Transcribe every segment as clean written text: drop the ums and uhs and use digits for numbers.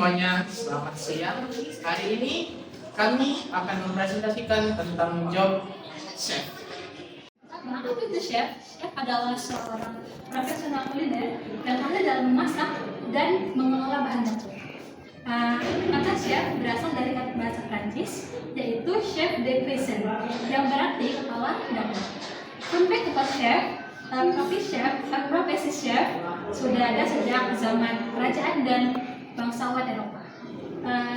semuanya, selamat siang. Hari ini kami akan mempresentasikan tentang job chef. Apa itu chef? Chef adalah seorang profesional kuliner yang ahli dalam memasak dan mengelola bahan dapur. Kata chef berasal dari kata bahasa Prancis, yaitu chef de cuisine, yang berarti kepala dapur. Fun fact about chef, profesi chef sudah ada sejak zaman kerajaan dan bangsawan Eropa.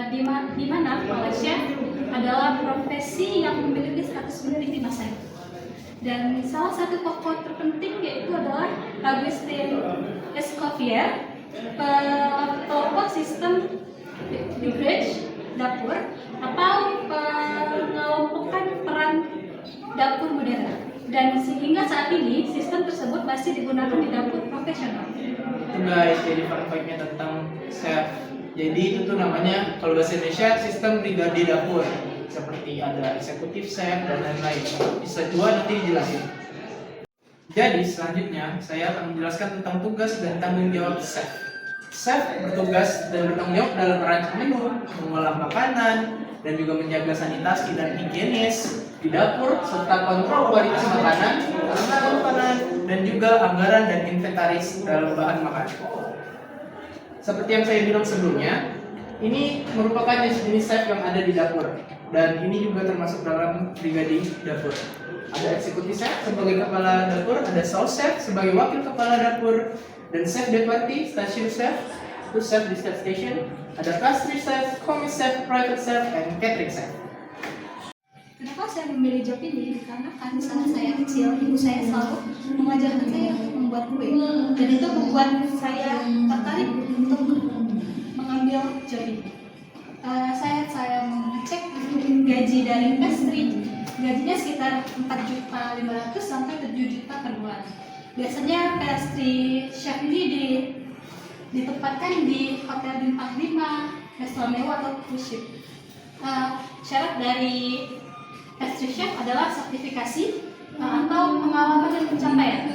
Di mana kepala chef adalah profesi yang memiliki status penting di masa itu. Dan salah satu tokoh terpenting yaitu adalah Augustin Escoffier, pelopor sistem di bridge dapur atau pengelompokan peran dapur modern. Dan sehingga saat ini sistem tersebut masih digunakan di dapur profesional. Itu guys, jadi fun fact-nya tentang chef. Jadi itu tuh namanya kalau bahasa Indonesia sistem brigade dapur. Seperti ada eksekutif chef dan lain-lain. Bisa juga nanti dijelasin. Jadi selanjutnya saya akan menjelaskan tentang tugas dan tanggung jawab chef. Chef bertugas dan bertanggung jawab dalam merancang menu, mengolah makanan, dan juga menjaga sanitasi dan higienis di dapur serta kontrol kualitas makanan, dan juga anggaran dan inventaris dalam bahan makanan. Seperti yang saya bilang sebelumnya, ini merupakan jenis chef yang ada di dapur, dan ini juga termasuk dalam brigade dapur. Ada eksekutif chef sebagai kepala dapur, ada sauce chef sebagai wakil kepala dapur, dan chef de partie, station chef, itu chef di chef station, ada pastry chef, commis chef, private chef, and catering chef. Kenapa saya memilih job ini? Karena di saat saya kecil, ibu saya selalu mengajarkan saya untuk membuat kue, dan itu membuat saya tertarik untuk mengambil job ini. Saya mengecek gaji dari pastry, gajinya sekitar 4.500.000 sampai 7 juta per bulan. Biasanya pastry chef ini ditempatkan di hotel bintang 5, restoran mewah atau cruise ship. Syarat dari pastry chef adalah sertifikasi atau pengalaman dan pencapaian.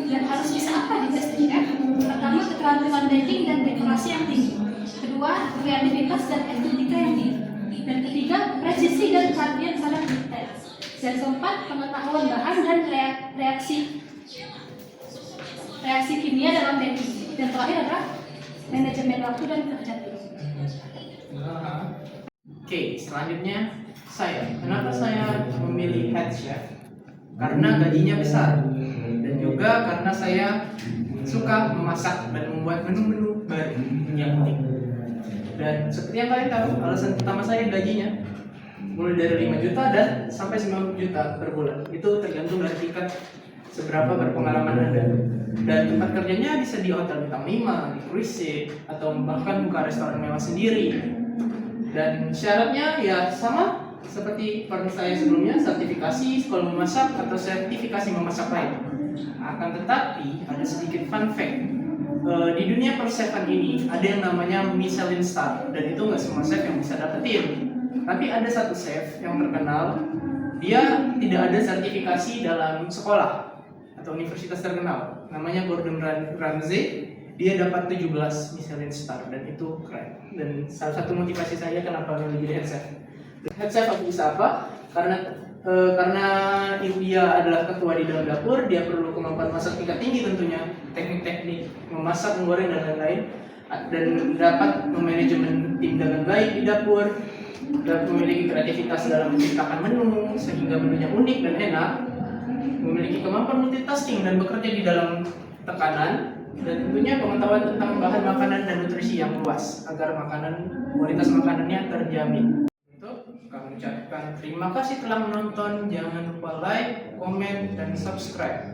Dan harus bisa apa di pastry chef? Pertama, keterampilan baking dan dekorasi yang tinggi. Kedua, kreativitas dan estetika yang tinggi. Dan ketiga, presisi dan perhatian pada detail. Dan keempat, pengetahuan bahan dan reaksi kimia dalam baking. Dan terakhir adalah manajemen waktu dan kerja tim. Oke, selanjutnya kenapa saya memilih head chef? Karena gajinya besar, dan juga karena saya suka memasak dan membuat menu-menu baru yang unik. Dan seperti yang kalian tahu, alasan pertama saya gajinya mulai dari 5 juta dan sampai 90 juta per bulan. Itu tergantung dari tingkat seberapa berpengalaman Anda. Dan tempat kerjanya bisa di hotel bintang 5, di cruise ship, atau bahkan buka restoran mewah sendiri. Dan syaratnya ya sama seperti peran saya sebelumnya, sertifikasi sekolah memasak atau sertifikasi memasak lain. Akan tetapi ada sedikit fun fact. Di dunia perchefan ini ada yang namanya Michelin Star, dan itu nggak semua chef yang bisa dapetin. Tapi ada satu chef yang terkenal, dia tidak ada sertifikasi dalam sekolah atau universitas terkenal, namanya Gordon Ramsay. Dia dapat 17 Michelin Star, dan itu keren. Dan salah satu motivasi saya kenapa memilih jadi head chef. Head chef bisa apa? Karena dia adalah ketua di dalam dapur, dia perlu kemampuan masak tingkat tinggi tentunya, teknik-teknik memasak, menggoreng dan lain-lain, dan dapat memanajemen tim dengan baik di dapur, dan memiliki kreativitas dalam menciptakan menu sehingga menunya unik dan enak, memiliki kemampuan multitasking dan bekerja di dalam tekanan, dan tentunya pengetahuan tentang bahan makanan dan nutrisi yang luas agar kualitas makanannya terjamin. Kami ucapkan terima kasih telah menonton. Jangan lupa like, komen, dan subscribe.